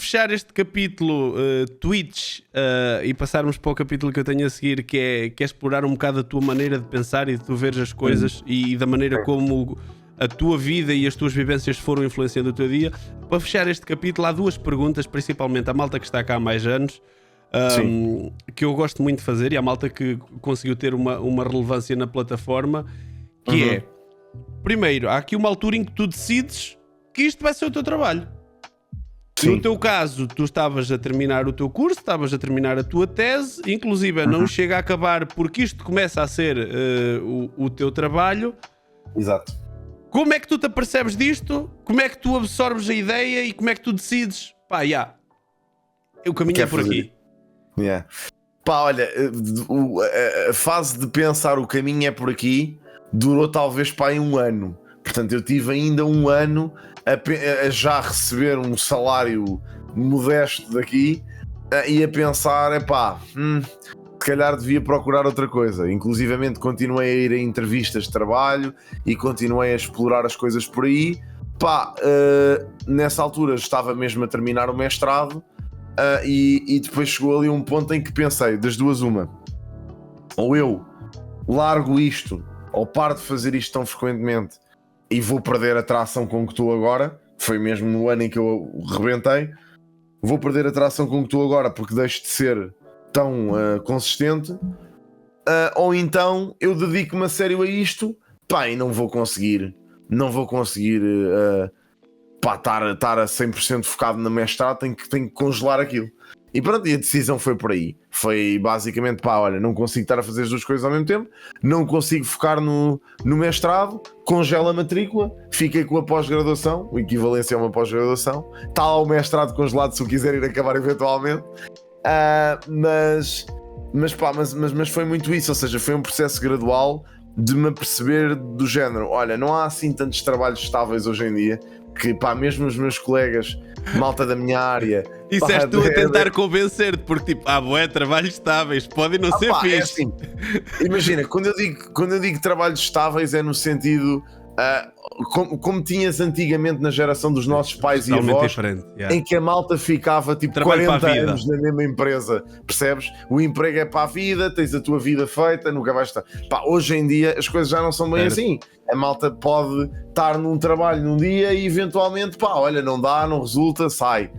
fechar este capítulo Twitch e passarmos para o capítulo que eu tenho a seguir, que é explorar um bocado a tua maneira de pensar e de tu veres as coisas e da maneira como a tua vida e as tuas vivências foram influenciando o teu dia. Para fechar este capítulo, há duas perguntas, principalmente à malta que está cá há mais anos, que eu gosto muito de fazer, e à malta que conseguiu ter uma relevância na plataforma, que é, primeiro, há aqui uma altura em que tu decides que isto vai ser o teu trabalho. Sim. No teu caso, tu estavas a terminar o teu curso, estavas a terminar a tua tese, inclusive não chega a acabar porque isto começa a ser o teu trabalho. Exato. Como é que tu te apercebes disto? Como é que tu absorves a ideia e como é que tu decides? Pá, o caminho é por aqui. Pá, olha, a fase de pensar o caminho é por aqui durou talvez pá, em 1 ano. Portanto, eu tive ainda 1 ano a já receber um salário modesto daqui e a pensar, se calhar devia procurar outra coisa. Inclusivamente continuei a ir a entrevistas de trabalho e continuei a explorar as coisas por aí. Nessa altura estava mesmo a terminar o mestrado e depois chegou ali um ponto em que pensei, das duas uma, ou eu largo isto ou paro de fazer isto tão frequentemente e vou perder a tração com que estou agora. Foi mesmo no ano em que eu rebentei. Vou perder a tração com que estou agora porque deixo de ser tão consistente, ou então eu dedico-me a sério a isto, e não vou conseguir estar a 100% focado na mestrado, tenho que congelar aquilo. E pronto, e a decisão foi por aí. Foi basicamente, olha, não consigo estar a fazer as duas coisas ao mesmo tempo, não consigo focar no mestrado, congela a matrícula, fiquei com a pós-graduação, o equivalência a uma pós-graduação, está lá o mestrado congelado se eu quiser ir acabar eventualmente. Mas foi muito isso, ou seja, foi um processo gradual de me aperceber do género, olha, não há assim tantos trabalhos estáveis hoje em dia, que mesmo os meus colegas, malta da minha área... Isso és tu a tentar convencer-te, porque trabalhos estáveis, podem não ser fixe. É assim, imagina, quando eu digo trabalhos estáveis é no sentido... como tinhas antigamente na geração dos nossos pais e avós, em que a malta ficava tipo 40 anos na mesma empresa, percebes? O emprego é para a vida, tens a tua vida feita, nunca vais estar. Hoje em dia as coisas já não são bem assim. A malta pode estar num trabalho num dia e eventualmente, olha, não dá, não resulta, sai.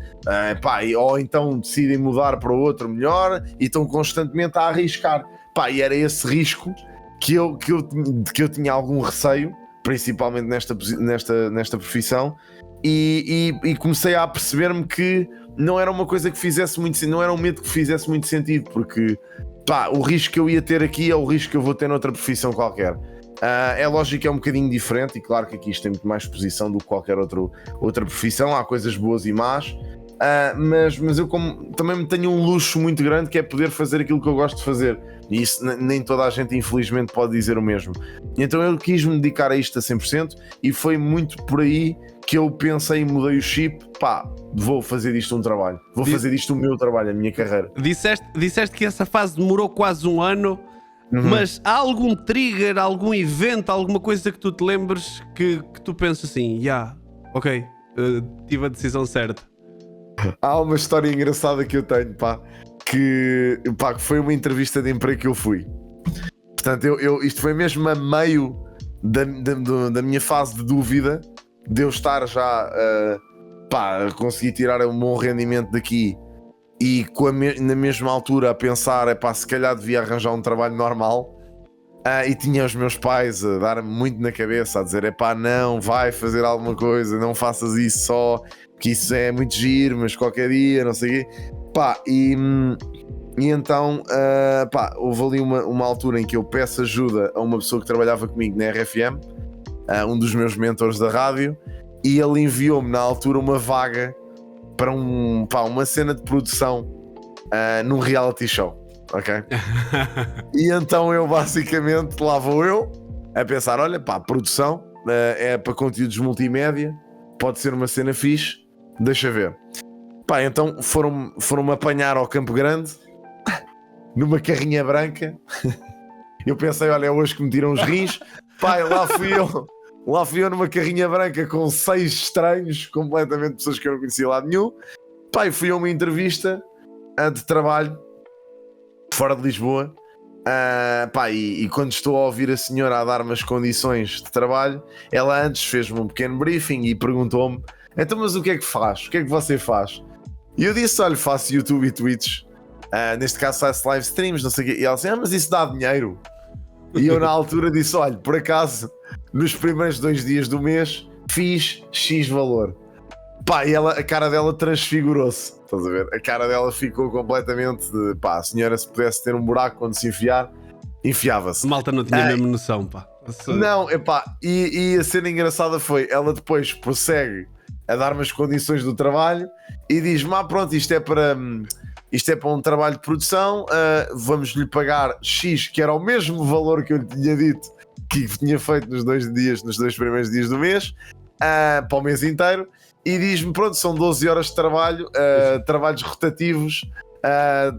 Ou então decidem mudar para outro melhor e estão constantemente a arriscar. E era esse risco que eu tinha algum receio, principalmente nesta profissão, e comecei a perceber-me que não era uma coisa que fizesse muito sentido, não era um medo que fizesse muito sentido, porque o risco que eu ia ter aqui é o risco que eu vou ter noutra profissão qualquer. É lógico que é um bocadinho diferente, e claro que aqui isto tem muito mais exposição do que qualquer outra profissão, há coisas boas e más, mas eu também tenho um luxo muito grande, que é poder fazer aquilo que eu gosto de fazer, e isso nem toda a gente infelizmente pode dizer o mesmo. E então eu quis me dedicar a isto a 100%, e foi muito por aí que eu pensei e mudei o chip. Vou fazer disto um trabalho, fazer disto o meu trabalho, a minha carreira. Disseste que essa fase demorou quase 1 ano. Mas há algum trigger, algum evento, alguma coisa que tu te lembres que tu pensas assim, ok, tive a decisão certa? Há uma história engraçada que eu tenho, que foi uma entrevista de emprego que eu fui. Portanto, isto foi mesmo a meio da minha fase de dúvida, de eu estar já a conseguir tirar um bom rendimento daqui, e na mesma altura a pensar, se calhar devia arranjar um trabalho normal, e tinha os meus pais a dar-me muito na cabeça, a dizer, não, vai fazer alguma coisa, não faças isso só, que isso é muito giro, mas qualquer dia, não sei o quê. E então houve ali uma altura em que eu peço ajuda a uma pessoa que trabalhava comigo na RFM, um dos meus mentores da rádio, e ele enviou-me na altura uma vaga para uma cena de produção num reality show, ok? E então eu basicamente, lá vou eu a pensar, olha, produção é para conteúdos multimédia, pode ser uma cena fixe, deixa ver. Então foram-me apanhar ao Campo Grande numa carrinha branca. Eu pensei, olha, é hoje que me tiram os rins. Lá fui eu numa carrinha branca com 6 estranhos, completamente pessoas que eu não conhecia lá nenhum. Pá, eu fui a uma entrevista de trabalho fora de Lisboa. Pá, e quando estou a ouvir a senhora a dar-me as condições de trabalho, ela antes fez-me um pequeno briefing e perguntou-me: então, mas o que é que faz? O que é que você faz? E eu disse: olha, faço YouTube e Twitch, neste caso faço live streams, não sei o quê. E ela disse: mas isso dá dinheiro? E eu na altura disse: olha, por acaso nos primeiros 2 dias do mês fiz X valor. Pá, e a cara dela transfigurou-se. Estás a ver? A cara dela ficou completamente de, pá, a senhora, se pudesse ter um buraco quando se enfiar, enfiava-se. Malta não tinha mesmo noção, pá. Não, epá, e a cena engraçada foi, ela depois prossegue a dar-me as condições do trabalho e diz-me: pronto, isto é para um trabalho de produção, vamos-lhe pagar X, que era o mesmo valor que eu lhe tinha dito que tinha feito nos 2 primeiros dias do mês, para o mês inteiro. E diz-me: pronto, são 12 horas de trabalho, trabalhos rotativos,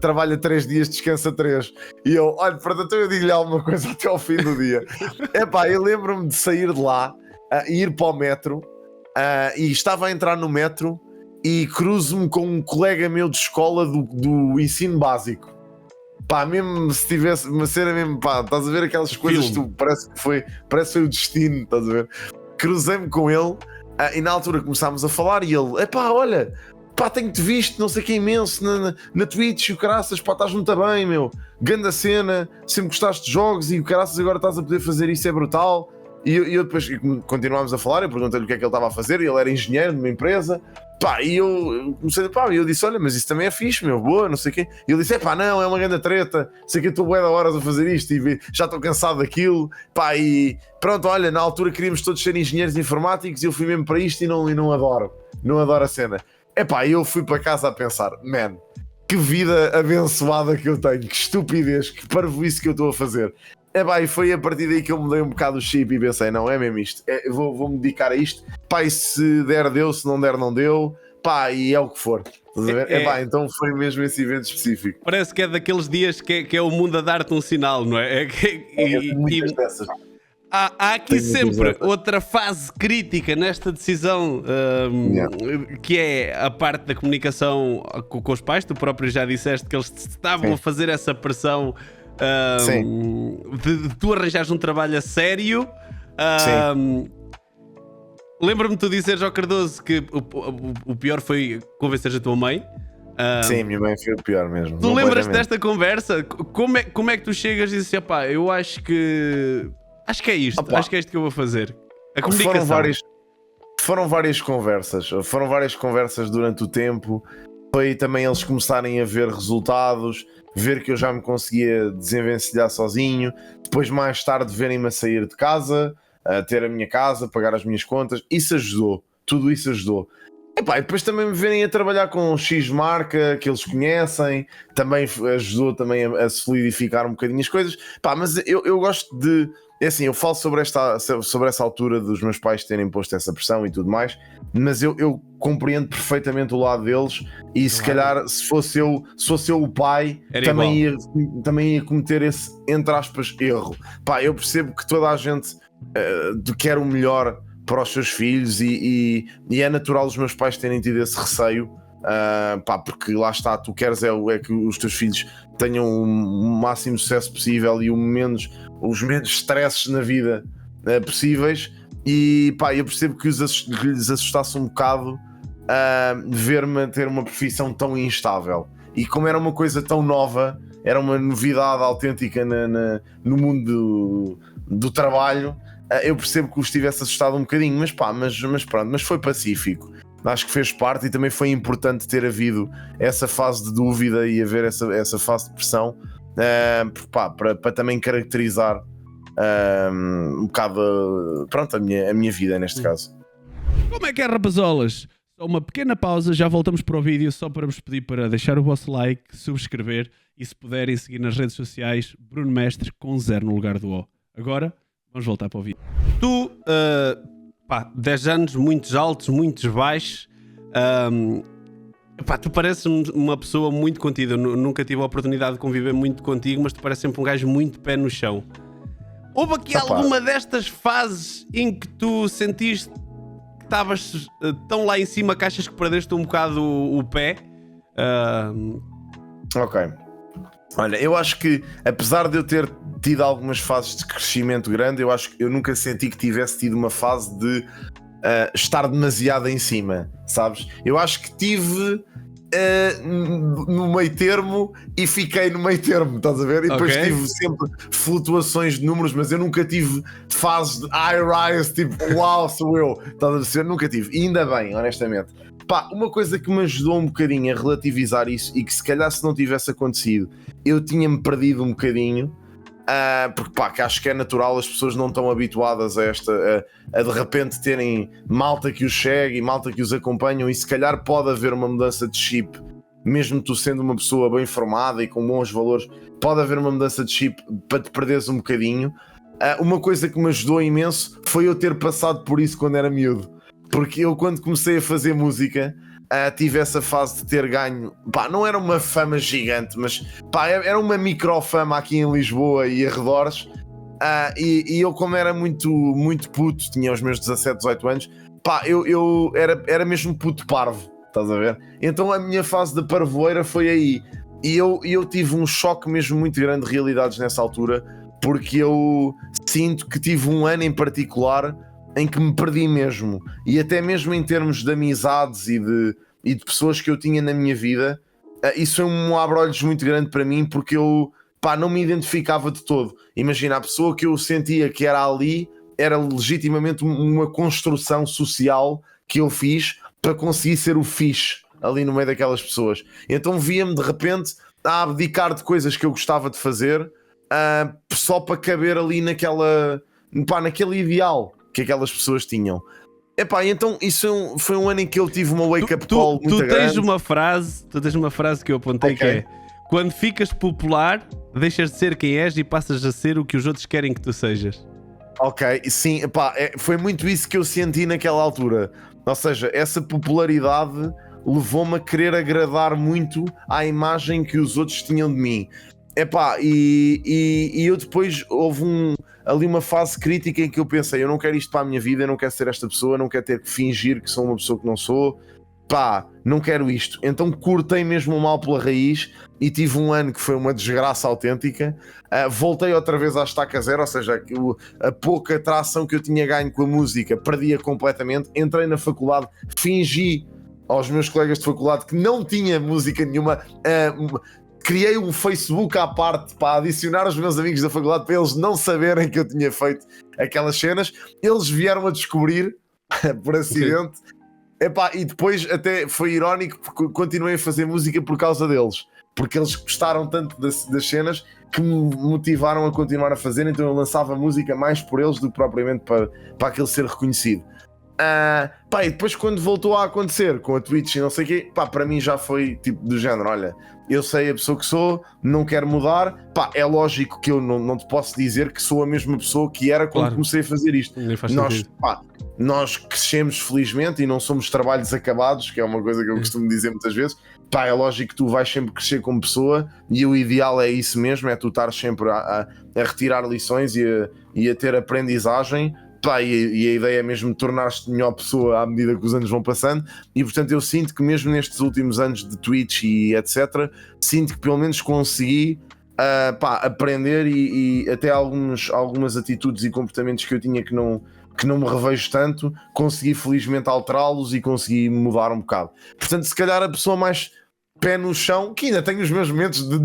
trabalha 3 dias, descansa 3. E eu, olha, portanto, eu digo-lhe alguma coisa até ao fim do dia. Epá, eu lembro-me de sair de lá e ir para o metro, e estava a entrar no metro e cruzo-me com um colega meu de escola do ensino básico. Pá, mesmo se tivesse uma cena mesmo, pá, estás a ver aquelas coisas que parece que foi o destino, estás a ver? Cruzei-me com ele. E na altura começámos a falar e ele: epá, olha, pá, tenho-te visto, não sei o que, imenso na Twitch e o caraças, pá, estás muito bem, meu, ganda cena, sempre gostaste de jogos e o caraças agora estás a poder fazer isso, é brutal. E eu depois continuámos a falar, eu perguntei-lhe o que é que ele estava a fazer, e ele era engenheiro numa empresa, pá, e eu comecei, pá, e eu disse: olha, mas isso também é fixe, meu, boa, não sei o quê. E ele disse: pá, não, é uma grande treta, sei que eu estou bué da horas a fazer isto e já estou cansado daquilo, pá, e pronto, olha, na altura queríamos todos ser engenheiros informáticos e eu fui mesmo para isto e não adoro a cena. Pá, eu fui para casa a pensar: man, que vida abençoada que eu tenho, que estupidez, que parvoíce que eu estou a fazer. Pá, e foi a partir daí que eu mudei um bocado o chip e pensei: não, é mesmo isto, vou-me dedicar a isto, pá, e se der deu, se não der não deu, pá, e é o que for. Estás a ver? Pá, então foi mesmo esse evento específico. Parece que é daqueles dias que é o mundo a dar-te um sinal, não é? Muitas dessas. Há aqui sempre outra fase crítica nesta decisão, que é a parte da comunicação com os pais. Tu próprio já disseste que eles estavam a fazer essa pressão de tu arranjares um trabalho a sério. Lembra-me de tu dizeres ao Cardoso que o pior foi convencer a tua mãe. Sim, minha mãe foi o pior mesmo. Tu lembras-te desta conversa? Como é que tu chegas e dizes: pá, eu acho que é isto, acho que é isto que eu vou fazer? A comunicação. Foram várias conversas durante o tempo. Foi também eles começarem a ver resultados, ver que eu já me conseguia desenvencilhar sozinho, depois mais tarde verem-me a sair de casa, a ter a minha casa, pagar as minhas contas. Isso ajudou, tudo isso ajudou. E depois também me verem a trabalhar com X marca que eles conhecem, também ajudou também a solidificar um bocadinho as coisas. Mas eu gosto de... É assim, eu falo sobre essa altura dos meus pais terem posto essa pressão e tudo mais, mas eu compreendo perfeitamente o lado deles e se calhar se fosse eu o pai também ia cometer esse, entre aspas, erro. Eu percebo que toda a gente quer o melhor para os seus filhos e é natural os meus pais terem tido esse receio, porque lá está, tu queres é que os teus filhos tenham o máximo sucesso possível e os menos stresses na vida possíveis, e eu percebo que lhes assustasse um bocado ver-me ter uma profissão tão instável, e como era uma coisa tão nova, era uma novidade autêntica no mundo do trabalho, eu percebo que os tivesse assustado um bocadinho, mas pronto, mas foi pacífico. Acho que fez parte e também foi importante ter havido essa fase de dúvida e haver essa fase de pressão, para também caracterizar um bocado, pronto, a minha vida neste caso. Como é que é, rapazolas? Só uma pequena pausa, já voltamos para o vídeo, só para vos pedir para deixar o vosso like, subscrever e, se puderem, seguir nas redes sociais Bruno Mestre com 0 no lugar do O. Agora vamos voltar para o vídeo. Tu, 10 anos, muitos altos, muitos baixos. Tu pareces uma pessoa muito contida. Eu nunca tive a oportunidade de conviver muito contigo, mas tu pareces sempre um gajo muito pé no chão. Houve aqui alguma destas fases em que tu sentiste que estavas tão lá em cima que achas que perdeste um bocado o pé? Ok. Olha, eu acho que, apesar de eu ter tido algumas fases de crescimento grande, eu acho que eu nunca senti que tivesse tido uma fase de estar demasiado em cima, sabes? Eu acho que tive no meio termo e fiquei no meio termo, estás a ver? E depois tive sempre flutuações de números, mas eu nunca tive fases de high rise, tipo, uau, sou eu, estás a ver? Nunca tive, e ainda bem, honestamente. Pá, uma coisa que me ajudou um bocadinho a relativizar isso, e que se calhar se não tivesse acontecido eu tinha-me perdido um bocadinho, porque pá, que acho que é natural, as pessoas não estão habituadas a a de repente terem malta que os segue e malta que os acompanham, e se calhar pode haver uma mudança de chip, mesmo tu sendo uma pessoa bem formada e com bons valores, pode haver uma mudança de chip para te perderes um bocadinho. Uma coisa que me ajudou imenso foi eu ter passado por isso quando era miúdo, porque eu quando comecei a fazer música tive essa fase de ter ganho, pá, não era uma fama gigante, mas pá, era uma microfama aqui em Lisboa e arredores, e eu como era muito puto, tinha os meus 17, 18 anos, pá, eu era mesmo puto parvo, estás a ver? Então a minha fase de parvoeira foi aí, e eu tive um choque mesmo muito grande de realidades nessa altura, porque eu sinto que tive um ano em particular em que me perdi mesmo, e até mesmo em termos de amizades e de pessoas que eu tinha na minha vida, isso é um abre-olhos muito grande para mim, porque eu, pá, não me identificava de todo. Imagina, a pessoa que eu sentia que era ali era legitimamente uma construção social que eu fiz para conseguir ser o fixe ali no meio daquelas pessoas. Então via-me de repente a abdicar de coisas que eu gostava de fazer, só para caber ali naquele ideal que aquelas pessoas tinham. Epá, então isso foi um ano em que eu tive uma wake-up call muito grande. Tu tens uma frase que eu apontei, que é: quando ficas popular, deixas de ser quem és e passas a ser o que os outros querem que tu sejas. Ok, sim, epá, foi muito isso que eu senti naquela altura. Ou seja, essa popularidade levou-me a querer agradar muito à imagem que os outros tinham de mim. Epá, e eu depois houve ali uma fase crítica em que eu pensei, eu não quero isto para a minha vida, eu não quero ser esta pessoa, não quero ter que fingir que sou uma pessoa que não sou, pá, não quero isto. Então cortei mesmo o mal pela raiz e tive um ano que foi uma desgraça autêntica. Voltei outra vez à estaca zero, ou seja, a pouca tração que eu tinha ganho com a música perdia completamente. Entrei na faculdade, fingi aos meus colegas de faculdade que não tinha música nenhuma, criei um Facebook à parte para adicionar os meus amigos da faculdade para eles não saberem que eu tinha feito aquelas cenas. Eles vieram a descobrir por acidente. Epá, e depois até foi irónico porque continuei a fazer música por causa deles, porque eles gostaram tanto das cenas que me motivaram a continuar a fazer. Então eu lançava música mais por eles do que propriamente para aquele ser reconhecido. Pá, e depois quando voltou a acontecer com a Twitch e não sei o quê, pá, para mim já foi tipo do género, olha, eu sei a pessoa que sou, não quero mudar, pá, é lógico que eu não te posso dizer que sou a mesma pessoa que era quando comecei a fazer isto. Nós crescemos felizmente e não somos trabalhos acabados, que é uma coisa que eu costumo dizer muitas vezes. Pá, é lógico que tu vais sempre crescer como pessoa e o ideal é isso mesmo, é tu estar sempre a retirar lições e a ter aprendizagem. Pá, e a ideia é mesmo tornar-te melhor pessoa à medida que os anos vão passando, e portanto eu sinto que mesmo nestes últimos anos de Twitch e etc, sinto que pelo menos consegui aprender e até algumas atitudes e comportamentos que eu tinha que não me revejo tanto, consegui felizmente alterá-los e consegui mudar um bocado. Portanto, se calhar a pessoa mais pé no chão, que ainda tenho os meus momentos de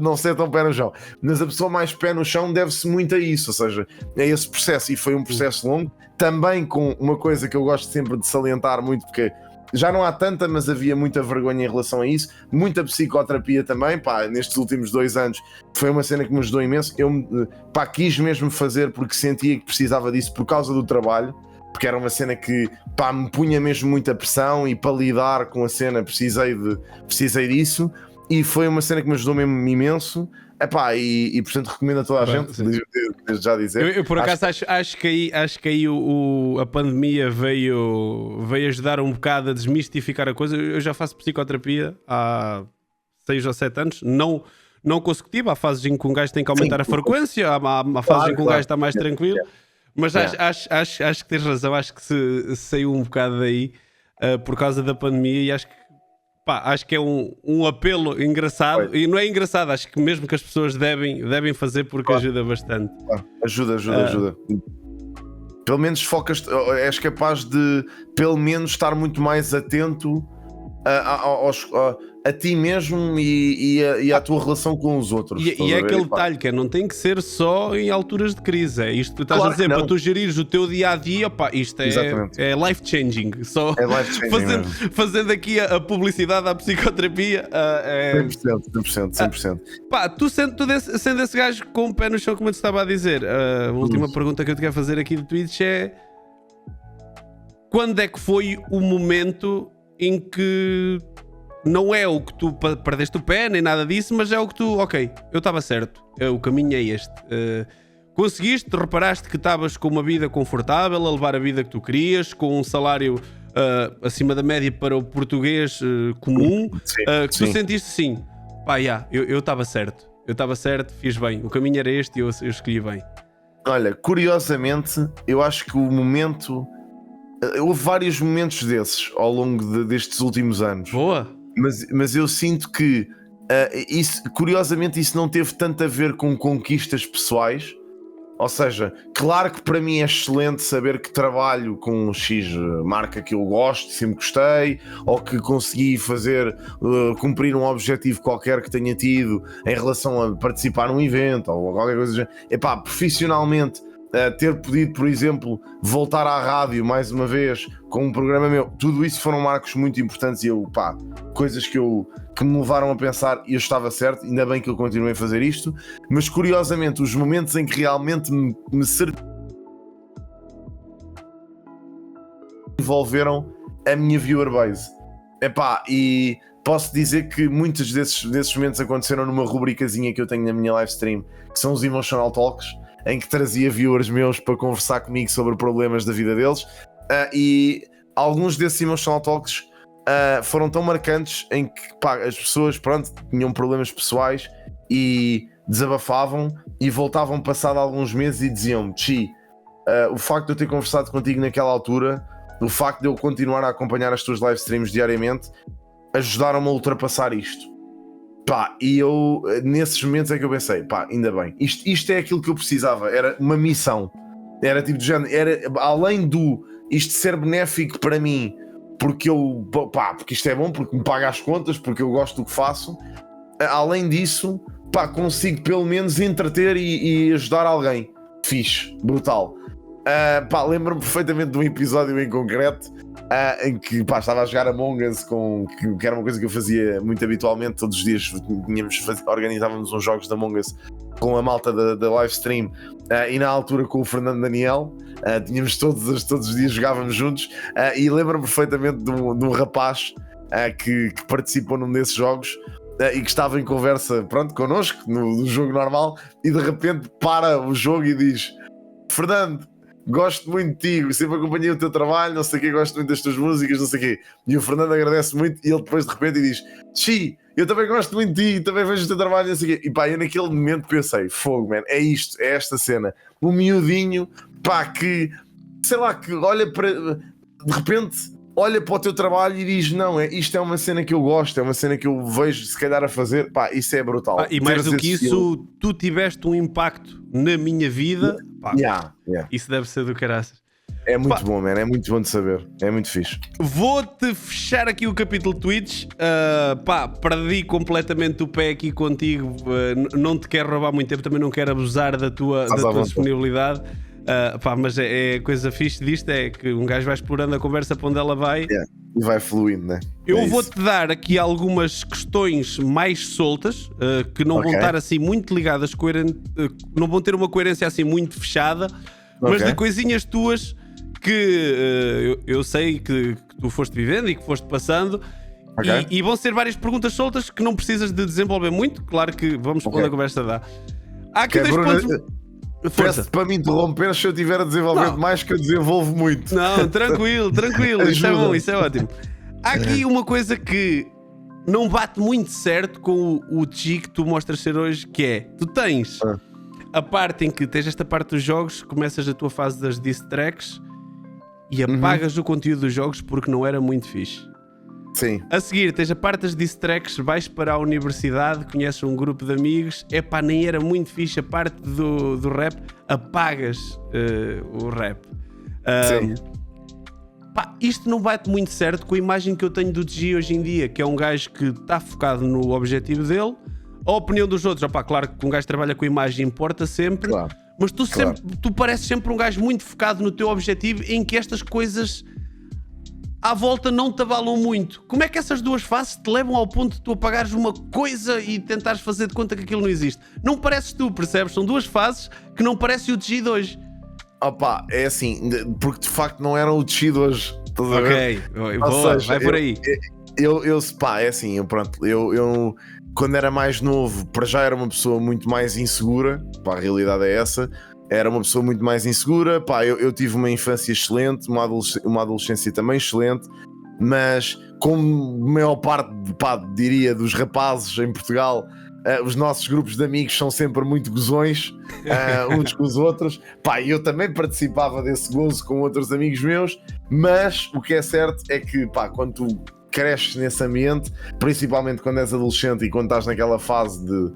não ser tão pé no chão, mas a pessoa mais pé no chão deve-se muito a isso, ou seja, é esse processo, e foi um processo longo, também com uma coisa que eu gosto sempre de salientar muito, porque já não há tanta, mas havia muita vergonha em relação a isso, muita psicoterapia também, pá, nestes últimos 2 anos foi uma cena que me ajudou imenso. Eu quis mesmo fazer porque sentia que precisava disso por causa do trabalho, porque era uma cena que, pá, me punha mesmo muita pressão, e para lidar com a cena precisei disso, e foi uma cena que me ajudou mesmo imenso. Epá, e portanto recomendo a toda a gente, desde já dizer. Eu por acaso acho que aí a pandemia veio ajudar um bocado a desmistificar a coisa. Eu já faço psicoterapia há 6 ou 7 anos, não consecutiva. Há fases em que um gajo tem que aumentar a frequência, há fases em que um gajo está mais tranquilo. Mas acho que tens razão, acho que se saiu um bocado daí por causa da pandemia, e acho que pá, acho que é um apelo engraçado. E não é engraçado, acho que mesmo que as pessoas devem fazer porque ajuda bastante. Ajuda. Pelo menos focas, és capaz de pelo menos estar muito mais atento a ti mesmo e à tua relação com os outros. E é aquele detalhe que não tem que ser só em alturas de crise. É isto que tu estás a dizer, para tu gerires o teu dia a dia. Pá, isto é life changing. Só é life changing fazendo aqui a publicidade à psicoterapia. 100%. Pá, tu sendo esse gajo com o pé no chão, como eu te estava a dizer, a última pergunta que eu te quero fazer aqui de Twitch é: quando é que foi o momento em que não é o que tu perdeste o pé, nem nada disso, mas é o que tu, ok, eu estava certo, o caminho é este. Conseguiste, reparaste que estavas com uma vida confortável, a levar a vida que tu querias, com um salário acima da média para o português comum, que tu sentiste assim, pá, eu estava certo, fiz bem, o caminho era este e eu escolhi bem. Olha, curiosamente, eu acho que o momento... Houve vários momentos desses ao longo destes últimos anos. Boa! Mas eu sinto que, curiosamente, isso não teve tanto a ver com conquistas pessoais. Ou seja, claro que para mim é excelente saber que trabalho com X marca que eu gosto, sempre gostei, ou que consegui cumprir um objetivo qualquer que tenha tido em relação a participar num evento ou qualquer coisa. Epá, profissionalmente, ter podido, por exemplo, voltar à rádio mais uma vez com um programa meu, tudo isso foram marcos muito importantes e coisas que me levaram a pensar e eu estava certo, ainda bem que eu continuei a fazer isto, mas curiosamente os momentos em que realmente me envolveram a minha viewer base. E posso dizer que muitos desses momentos aconteceram numa rubricazinha que eu tenho na minha live stream, que são os Emotional Talks, em que trazia viewers meus para conversar comigo sobre problemas da vida deles, e alguns desses Emotional Talks foram tão marcantes em que as pessoas tinham problemas pessoais e desabafavam e voltavam passado alguns meses e diziam-me: o facto de eu ter conversado contigo naquela altura, o facto de eu continuar a acompanhar as tuas live streams diariamente, ajudaram-me a ultrapassar isto. E eu, nesses momentos é que eu pensei, ainda bem, isto é aquilo que eu precisava, era uma missão, era tipo de género, era além isto ser benéfico para mim, porque isto é bom, porque me paga as contas, porque eu gosto do que faço, além disso, consigo pelo menos entreter e ajudar alguém. Fixe, brutal. Lembro-me perfeitamente de um episódio em concreto em que estava a jogar Among Us, que era uma coisa que eu fazia muito habitualmente, todos os dias organizávamos uns jogos de Among Us com a malta da live stream, e na altura com o Fernando Daniel, tínhamos todos os dias jogávamos juntos, e lembro-me perfeitamente de um rapaz que participou num desses jogos e que estava em conversa connosco no jogo normal, e de repente para o jogo e diz: Fernando, gosto muito de ti, sempre acompanhei o teu trabalho, não sei o quê, gosto muito das tuas músicas, não sei o quê. E o Fernando agradece muito, e ele depois de repente diz: eu também gosto muito de ti, também vejo o teu trabalho, não sei o quê. E eu naquele momento pensei: fogo, man, é isto, é esta cena. Um miudinho, que, sei lá, que olha para... De repente, olha para o teu trabalho e diz: não, isto é uma cena que eu gosto, é uma cena que eu vejo se calhar a fazer. Isso é brutal. E mais do que isso, tu tiveste um impacto na minha vida. Isso deve ser do caraças. É muito bom, man. É muito bom de saber. É muito fixe. Vou-te fechar aqui o capítulo Twitch. Perdi completamente o pé aqui contigo. Não te quero roubar muito tempo, também não quero abusar da tua disponibilidade. Mas é coisa fixe disto, é que um gajo vai explorando a conversa para onde ela vai. E vai fluindo, né? Eu vou-te dar aqui algumas questões mais soltas, que não vão estar assim muito ligadas, não vão ter uma coerência assim muito fechada, mas de coisinhas tuas que eu sei que tu foste vivendo e que foste passando. E vão ser várias perguntas soltas que não precisas de desenvolver muito. Claro que vamos quando a conversa dá. Há aqui dois pontos. Peço para me interromper se eu estiver a desenvolver demais, que eu desenvolvo muito. Não, tranquilo. Isso é bom, isso é ótimo. Há aqui uma coisa que não bate muito certo com o G que tu mostras ser hoje, que é: tu tens a parte em que tens esta parte dos jogos, começas a tua fase das diss tracks e apagas o conteúdo dos jogos porque não era muito fixe. Sim. A seguir, tens a parte das diss tracks, vais para a universidade, conheces um grupo de amigos, nem era muito fixe a parte do rap, apagas o rap. Sim. Isto não bate muito certo com a imagem que eu tenho do G hoje em dia, que é um gajo que está focado no objetivo dele. A opinião dos outros, claro que um gajo que trabalha com a imagem importa sempre, claro. Mas tu pareces sempre um gajo muito focado no teu objetivo, em que estas coisas à volta não te abalam muito. Como é que essas duas faces te levam ao ponto de tu apagares uma coisa e tentares fazer de conta que aquilo não existe? Não pareces tu, percebes? São duas faces que não parecem o G de hoje. É assim, porque de facto não eram o G de hoje. Ok, boa, vai por aí. É assim, eu quando era mais novo, para já era uma pessoa muito mais insegura, a realidade é essa. Era uma pessoa muito mais insegura, eu tive uma infância excelente, uma adolescência também excelente, mas como a maior parte, diria, dos rapazes em Portugal, os nossos grupos de amigos são sempre muito gozões, uns com os outros, eu também participava desse gozo com outros amigos meus, mas o que é certo é que, quando tu cresces nesse ambiente, principalmente quando és adolescente e quando estás naquela fase de,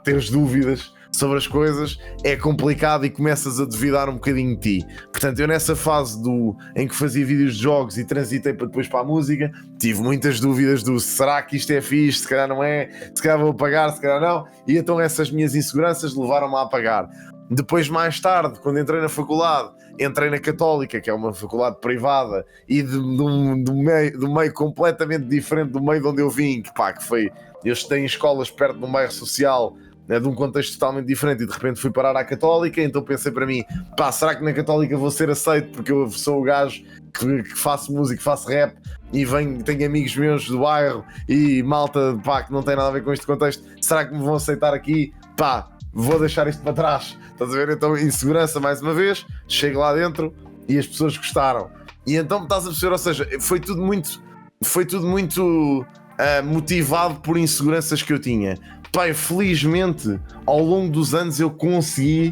teres dúvidas sobre as coisas, é complicado e começas a duvidar um bocadinho de ti. Portanto, eu nessa fase em que fazia vídeos de jogos e transitei depois para a música, tive muitas dúvidas do será que isto é fixe, se calhar não é, se calhar vou apagar, se calhar não, e então essas minhas inseguranças levaram-me a apagar. Depois, mais tarde, quando entrei na faculdade, entrei na Católica, que é uma faculdade privada, e do meio completamente diferente do meio de onde eu vim, que foi, eu estudei em escolas perto de um bairro social, de um contexto totalmente diferente, e de repente fui parar à Católica. Então pensei para mim, será que na Católica vou ser aceito porque eu sou o gajo que faço música, que faço rap e tenho amigos meus do bairro e malta que não tem nada a ver com este contexto, será que me vão aceitar aqui? Vou deixar isto para trás, estás a ver? Então insegurança mais uma vez, chego lá dentro e as pessoas gostaram, e então estás a perceber, ou seja, foi tudo muito motivado por inseguranças que eu tinha. Felizmente ao longo dos anos eu consegui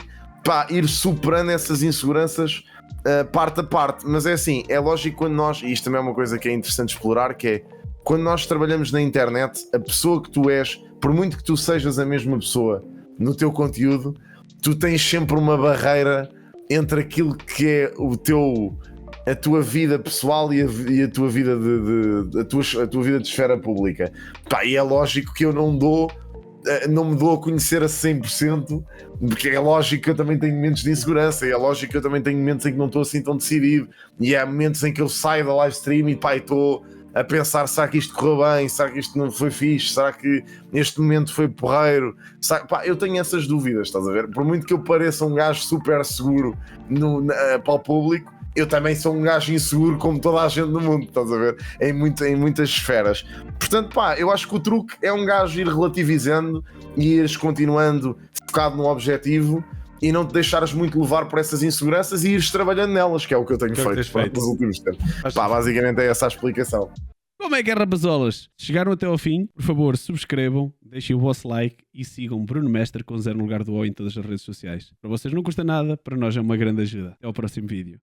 ir superando essas inseguranças parte a parte, mas é assim, é lógico quando nós, e isto também é uma coisa que é interessante explorar, que é quando nós trabalhamos na internet, a pessoa que tu és, por muito que tu sejas a mesma pessoa no teu conteúdo, tu tens sempre uma barreira entre aquilo que é a tua vida pessoal e a tua vida a tua vida de esfera pública. E é lógico que eu não me dou a conhecer a 100%, porque é lógico que eu também tenho momentos de insegurança, e é lógico que eu também tenho momentos em que não estou assim tão decidido, e há momentos em que eu saio da live stream e estou a pensar, será que isto correu bem, será que isto não foi fixe, será que este momento foi porreiro, eu tenho essas dúvidas, estás a ver? Por muito que eu pareça um gajo super seguro para o público, eu também sou um gajo inseguro como toda a gente no mundo, estás a ver? Em muitas esferas. Portanto, eu acho que o truque é um gajo ir relativizando e ires continuando focado no objetivo e não te deixares muito levar por essas inseguranças e ires trabalhando nelas, que é o que eu tenho feito nos últimos tempos. Basicamente é essa a explicação. Como é que é, rapazolas? Se chegaram até ao fim, por favor, subscrevam, deixem o vosso like e sigam Bruno Mestre com 0 no lugar do O em todas as redes sociais. Para vocês não custa nada, para nós é uma grande ajuda. Até ao próximo vídeo.